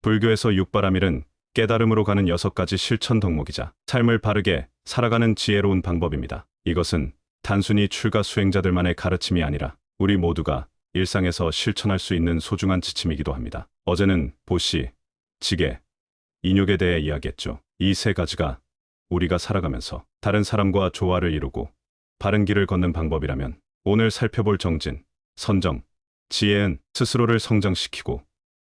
불교에서 육바라밀은 깨달음으로 가는 6가지 실천 덕목이자 삶을 바르게 살아가는 지혜로운 방법입니다. 이것은 단순히 출가 수행자들만의 가르침이 아니라 우리 모두가 일상에서 실천할 수 있는 소중한 지침이기도 합니다. 어제는 보시, 지계, 인욕에 대해 이야기했죠. 이 3가지가 우리가 살아가면서 다른 사람과 조화를 이루고 바른 길을 걷는 방법이라면, 오늘 살펴볼 정진, 선정, 지혜는 스스로를 성장시키고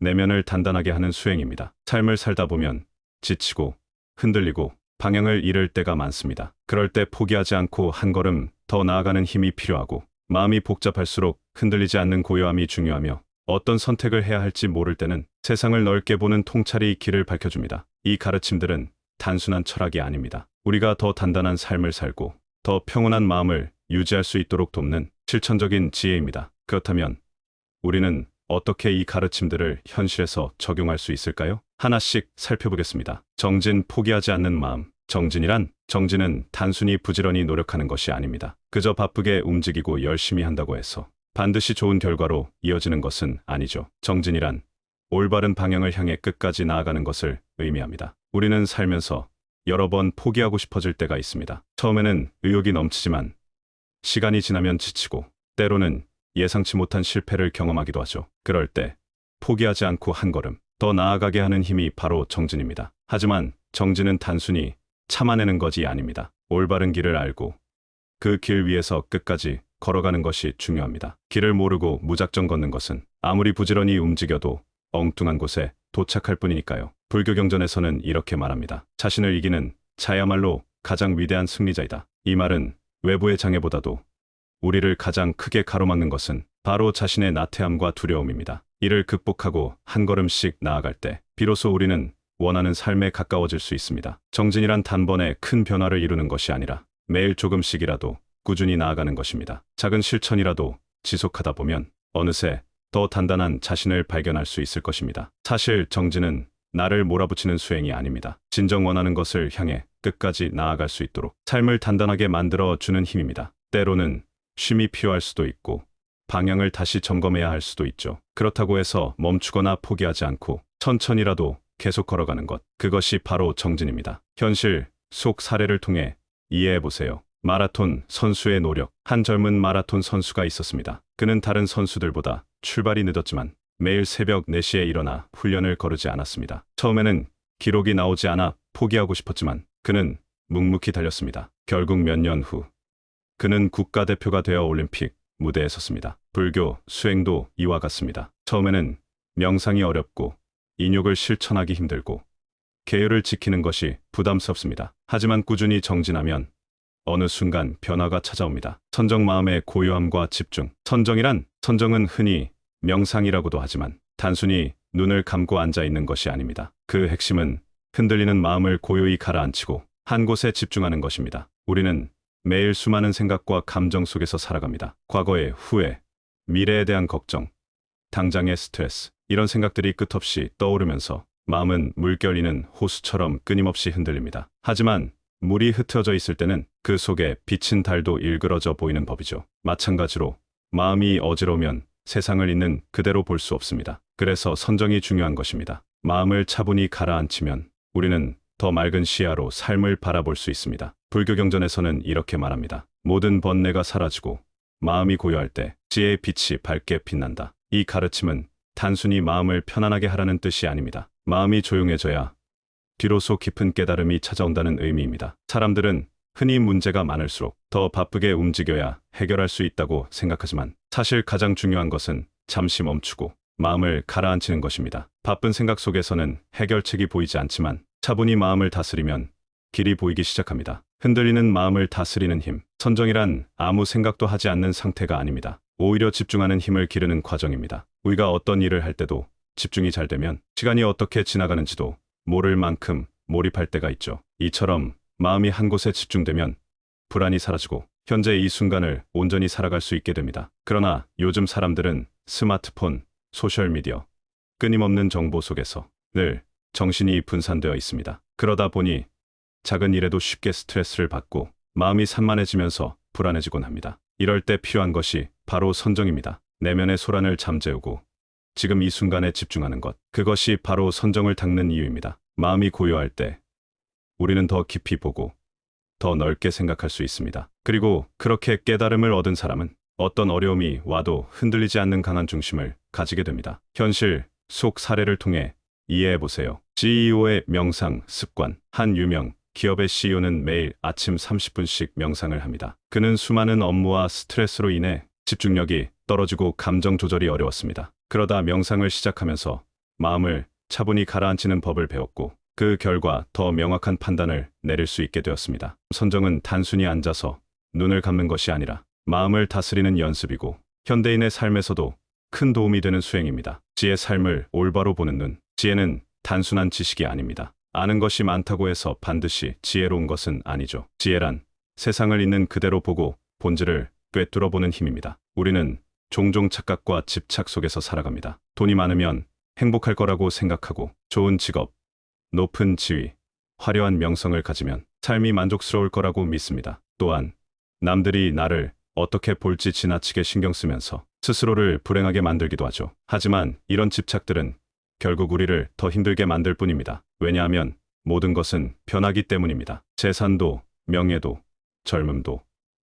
내면을 단단하게 하는 수행입니다. 삶을 살다 보면 지치고 흔들리고 방향을 잃을 때가 많습니다. 그럴 때 포기하지 않고 한 걸음 더 나아가는 힘이 필요하고, 마음이 복잡할수록 흔들리지 않는 고요함이 중요하며, 어떤 선택을 해야 할지 모를 때는 세상을 넓게 보는 통찰이 길을 밝혀줍니다. 이 가르침들은 단순한 철학이 아닙니다. 우리가 더 단단한 삶을 살고 더 평온한 마음을 유지할 수 있도록 돕는 실천적인 지혜입니다. 그렇다면 우리는 어떻게 이 가르침들을 현실에서 적용할 수 있을까요? 하나씩 살펴보겠습니다. 정진, 포기하지 않는 마음. 정진은 단순히 부지런히 노력하는 것이 아닙니다. 그저 바쁘게 움직이고 열심히 한다고 해서 반드시 좋은 결과로 이어지는 것은 아니죠. 정진이란 올바른 방향을 향해 끝까지 나아가는 것을 의미합니다. 우리는 살면서 여러 번 포기하고 싶어질 때가 있습니다. 처음에는 의욕이 넘치지만 시간이 지나면 지치고, 때로는 예상치 못한 실패를 경험하기도 하죠. 그럴 때 포기하지 않고 한 걸음 더 나아가게 하는 힘이 바로 정진입니다. 하지만 정진은 단순히 참아내는 것이 아닙니다. 올바른 길을 알고 그 길 위에서 끝까지 걸어가는 것이 중요합니다. 길을 모르고 무작정 걷는 것은 아무리 부지런히 움직여도 엉뚱한 곳에 도착할 뿐이니까요. 불교 경전에서는 이렇게 말합니다. 자신을 이기는 자야말로 가장 위대한 승리자이다. 이 말은 외부의 장애보다도 우리를 가장 크게 가로막는 것은 바로 자신의 나태함과 두려움입니다. 이를 극복하고 한 걸음씩 나아갈 때 비로소 우리는 원하는 삶에 가까워질 수 있습니다. 정진이란 단번에 큰 변화를 이루는 것이 아니라 매일 조금씩이라도 꾸준히 나아가는 것입니다. 작은 실천이라도 지속하다 보면 어느새 더 단단한 자신을 발견할 수 있을 것입니다. 사실 정진은 나를 몰아붙이는 수행이 아닙니다. 진정 원하는 것을 향해 끝까지 나아갈 수 있도록 삶을 단단하게 만들어주는 힘입니다. 때로는 쉼이 필요할 수도 있고 방향을 다시 점검해야 할 수도 있죠. 그렇다고 해서 멈추거나 포기하지 않고 천천히라도 계속 걸어가는 것, 그것이 바로 정진입니다. 현실 속 사례를 통해 이해해보세요. 마라톤 선수의 노력. 한 젊은 마라톤 선수가 있었습니다. 그는 다른 선수들보다 출발이 늦었지만 매일 새벽 4시에 일어나 훈련을 거르지 않았습니다. 처음에는 기록이 나오지 않아 포기하고 싶었지만 그는 묵묵히 달렸습니다. 결국 몇 년 후 그는 국가대표가 되어 올림픽 무대에 섰습니다. 불교 수행도 이와 같습니다. 처음에는 명상이 어렵고 인욕을 실천하기 힘들고 계율을 지키는 것이 부담스럽습니다. 하지만 꾸준히 정진하면 어느 순간 변화가 찾아옵니다. 선정, 마음의 고요함과 집중. 선정은 흔히 명상이라고도 하지만 단순히 눈을 감고 앉아 있는 것이 아닙니다. 그 핵심은 흔들리는 마음을 고요히 가라앉히고 한 곳에 집중하는 것입니다. 우리는 매일 수많은 생각과 감정 속에서 살아갑니다. 과거의 후회, 미래에 대한 걱정, 당장의 스트레스, 이런 생각들이 끝없이 떠오르면서 마음은 물결이는 호수처럼 끊임없이 흔들립니다. 하지만 물이 흩어져 있을 때는 그 속에 비친 달도 일그러져 보이는 법이죠. 마찬가지로 마음이 어지러우면 세상을 있는 그대로 볼 수 없습니다. 그래서 선정이 중요한 것입니다. 마음을 차분히 가라앉히면 우리는 더 맑은 시야로 삶을 바라볼 수 있습니다. 불교 경전에서는 이렇게 말합니다. 모든 번뇌가 사라지고 마음이 고요할 때 지혜의 빛이 밝게 빛난다. 이 가르침은 단순히 마음을 편안하게 하라는 뜻이 아닙니다. 마음이 조용해져야 비로소 깊은 깨달음이 찾아온다는 의미입니다. 사람들은 흔히 문제가 많을수록 더 바쁘게 움직여야 해결할 수 있다고 생각하지만 사실 가장 중요한 것은 잠시 멈추고 마음을 가라앉히는 것입니다. 바쁜 생각 속에서는 해결책이 보이지 않지만 차분히 마음을 다스리면 길이 보이기 시작합니다. 흔들리는 마음을 다스리는 힘. 선정이란 아무 생각도 하지 않는 상태가 아닙니다. 오히려 집중하는 힘을 기르는 과정입니다. 우리가 어떤 일을 할 때도 집중이 잘 되면 시간이 어떻게 지나가는지도 모를 만큼 몰입할 때가 있죠. 이처럼 마음이 한 곳에 집중되면 불안이 사라지고 현재 이 순간을 온전히 살아갈 수 있게 됩니다. 그러나 요즘 사람들은 스마트폰, 소셜미디어, 끊임없는 정보 속에서 늘 정신이 분산되어 있습니다. 그러다 보니 작은 일에도 쉽게 스트레스를 받고 마음이 산만해지면서 불안해지곤 합니다. 이럴 때 필요한 것이 바로 선정입니다. 내면의 소란을 잠재우고 지금 이 순간에 집중하는 것. 그것이 바로 선정을 닦는 이유입니다. 마음이 고요할 때 우리는 더 깊이 보고 더 넓게 생각할 수 있습니다. 그리고 그렇게 깨달음을 얻은 사람은 어떤 어려움이 와도 흔들리지 않는 강한 중심을 가지게 됩니다. 현실 속 사례를 통해 이해해 보세요. CEO의 명상 습관. 한 유명 기업의 CEO는 매일 아침 30분씩 명상을 합니다. 그는 수많은 업무와 스트레스로 인해 집중력이 떨어지고 감정 조절이 어려웠습니다. 그러다 명상을 시작하면서 마음을 차분히 가라앉히는 법을 배웠고 그 결과 더 명확한 판단을 내릴 수 있게 되었습니다. 선정은 단순히 앉아서 눈을 감는 것이 아니라 마음을 다스리는 연습이고 현대인의 삶에서도 큰 도움이 되는 수행입니다. 지혜의 삶을 올바로 보는 눈. 지혜는 단순한 지식이 아닙니다. 아는 것이 많다고 해서 반드시 지혜로운 것은 아니죠. 지혜란 세상을 있는 그대로 보고 본질을 꿰뚫어 보는 힘입니다. 우리는 종종 착각과 집착 속에서 살아갑니다. 돈이 많으면 행복할 거라고 생각하고 좋은 직업, 높은 지위, 화려한 명성을 가지면 삶이 만족스러울 거라고 믿습니다. 또한 남들이 나를 어떻게 볼지 지나치게 신경 쓰면서 스스로를 불행하게 만들기도 하죠. 하지만 이런 집착들은 결국 우리를 더 힘들게 만들 뿐입니다. 왜냐하면 모든 것은 변하기 때문입니다. 재산도, 명예도, 젊음도,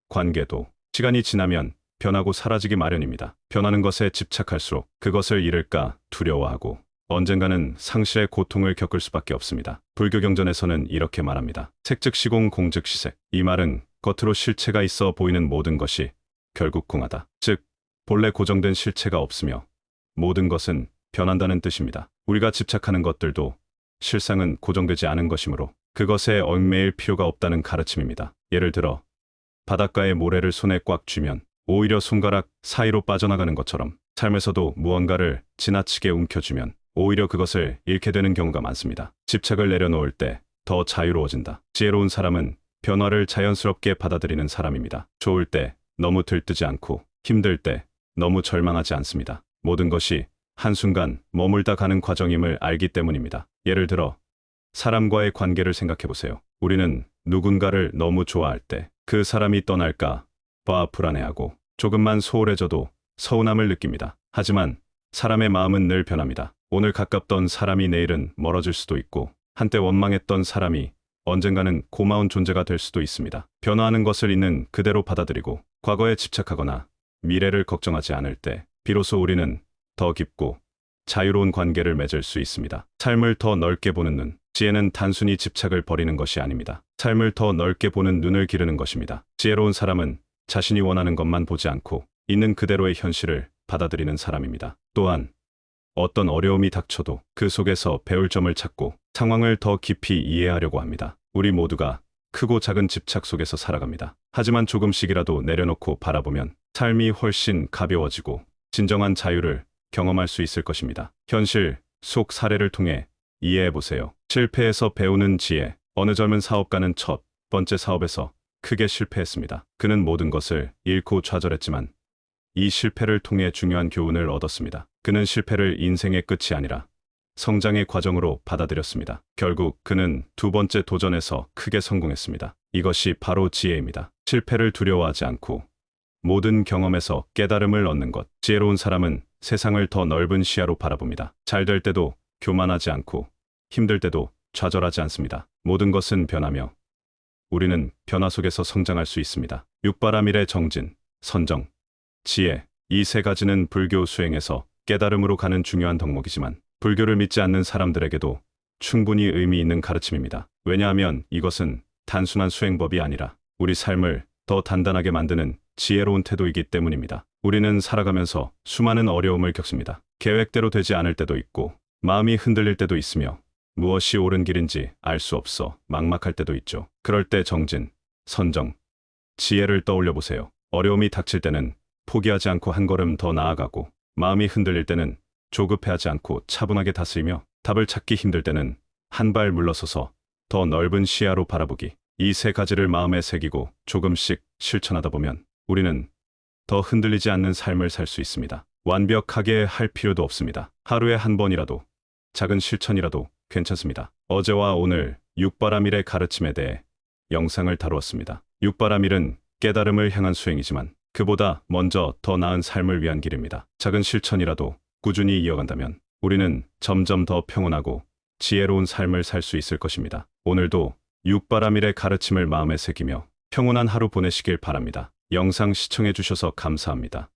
관계도 시간이 지나면 변하고 사라지기 마련입니다. 변하는 것에 집착할수록 그것을 잃을까 두려워하고 언젠가는 상실의 고통을 겪을 수밖에 없습니다. 불교 경전에서는 이렇게 말합니다. 색즉시공 공즉시색. 이 말은 겉으로 실체가 있어 보이는 모든 것이 결국 공하다. 즉 본래 고정된 실체가 없으며 모든 것은 변한다는 뜻입니다. 우리가 집착하는 것들도 실상은 고정되지 않은 것이므로 그것에 얽매일 필요가 없다는 가르침입니다. 예를 들어 바닷가의 모래를 손에 꽉 쥐면 오히려 손가락 사이로 빠져나가는 것처럼 삶에서도 무언가를 지나치게 움켜쥐면 오히려 그것을 잃게 되는 경우가 많습니다. 집착을 내려놓을 때 더 자유로워진다. 지혜로운 사람은 변화를 자연스럽게 받아들이는 사람입니다. 좋을 때 너무 들뜨지 않고 힘들 때 너무 절망하지 않습니다. 모든 것이 한순간 머물다 가는 과정임을 알기 때문입니다. 예를 들어 사람과의 관계를 생각해 보세요. 우리는 누군가를 너무 좋아할 때 그 사람이 떠날까 봐 불안해하고 조금만 소홀해져도 서운함을 느낍니다. 하지만 사람의 마음은 늘 변합니다. 오늘 가깝던 사람이 내일은 멀어질 수도 있고 한때 원망했던 사람이 언젠가는 고마운 존재가 될 수도 있습니다. 변화하는 것을 있는 그대로 받아들이고 과거에 집착하거나 미래를 걱정하지 않을 때 비로소 우리는 더 깊고 자유로운 관계를 맺을 수 있습니다. 삶을 더 넓게 보는 눈. 지혜는 단순히 집착을 버리는 것이 아닙니다. 삶을 더 넓게 보는 눈을 기르는 것입니다. 지혜로운 사람은 자신이 원하는 것만 보지 않고 있는 그대로의 현실을 받아들이는 사람입니다. 또한 어떤 어려움이 닥쳐도 그 속에서 배울 점을 찾고 상황을 더 깊이 이해하려고 합니다. 우리 모두가 크고 작은 집착 속에서 살아갑니다. 하지만 조금씩이라도 내려놓고 바라보면 삶이 훨씬 가벼워지고 진정한 자유를 경험할 수 있을 것입니다. 현실 속 사례를 통해 이해해 보세요. 실패에서 배우는 지혜. 어느 젊은 사업가는 첫 번째 사업에서 크게 실패했습니다. 그는 모든 것을 잃고 좌절했지만 이 실패를 통해 중요한 교훈을 얻었습니다. 그는 실패를 인생의 끝이 아니라 성장의 과정으로 받아들였습니다. 결국 그는 두 번째 도전에서 크게 성공했습니다. 이것이 바로 지혜입니다. 실패를 두려워하지 않고 모든 경험에서 깨달음을 얻는 것. 지혜로운 사람은 세상을 더 넓은 시야로 바라봅니다. 잘 될 때도 교만하지 않고 힘들 때도 좌절하지 않습니다. 모든 것은 변하며 우리는 변화 속에서 성장할 수 있습니다. 육바라밀의 정진, 선정, 지혜. 이 세 가지는 불교 수행에서 깨달음으로 가는 중요한 덕목이지만 불교를 믿지 않는 사람들에게도 충분히 의미 있는 가르침입니다. 왜냐하면 이것은 단순한 수행법이 아니라 우리 삶을 더 단단하게 만드는 지혜로운 태도이기 때문입니다. 우리는 살아가면서 수많은 어려움을 겪습니다. 계획대로 되지 않을 때도 있고 마음이 흔들릴 때도 있으며 무엇이 옳은 길인지 알 수 없어 막막할 때도 있죠. 그럴 때 정진, 선정, 지혜를 떠올려 보세요. 어려움이 닥칠 때는 포기하지 않고 한 걸음 더 나아가고 마음이 흔들릴 때는 조급해하지 않고 차분하게 다스리며 답을 찾기 힘들 때는 한 발 물러서서 더 넓은 시야로 바라보기. 이 세 가지를 마음에 새기고 조금씩 실천하다 보면 우리는 더 흔들리지 않는 삶을 살 수 있습니다. 완벽하게 할 필요도 없습니다. 하루에 한 번이라도 작은 실천이라도 괜찮습니다. 어제와 오늘 육바라밀의 가르침에 대해 영상을 다루었습니다. 육바라밀은 깨달음을 향한 수행이지만 그보다 먼저 더 나은 삶을 위한 길입니다. 작은 실천이라도 꾸준히 이어간다면 우리는 점점 더 평온하고 지혜로운 삶을 살 수 있을 것입니다. 오늘도 육바라밀의 가르침을 마음에 새기며 평온한 하루 보내시길 바랍니다. 영상 시청해 주셔서 감사합니다.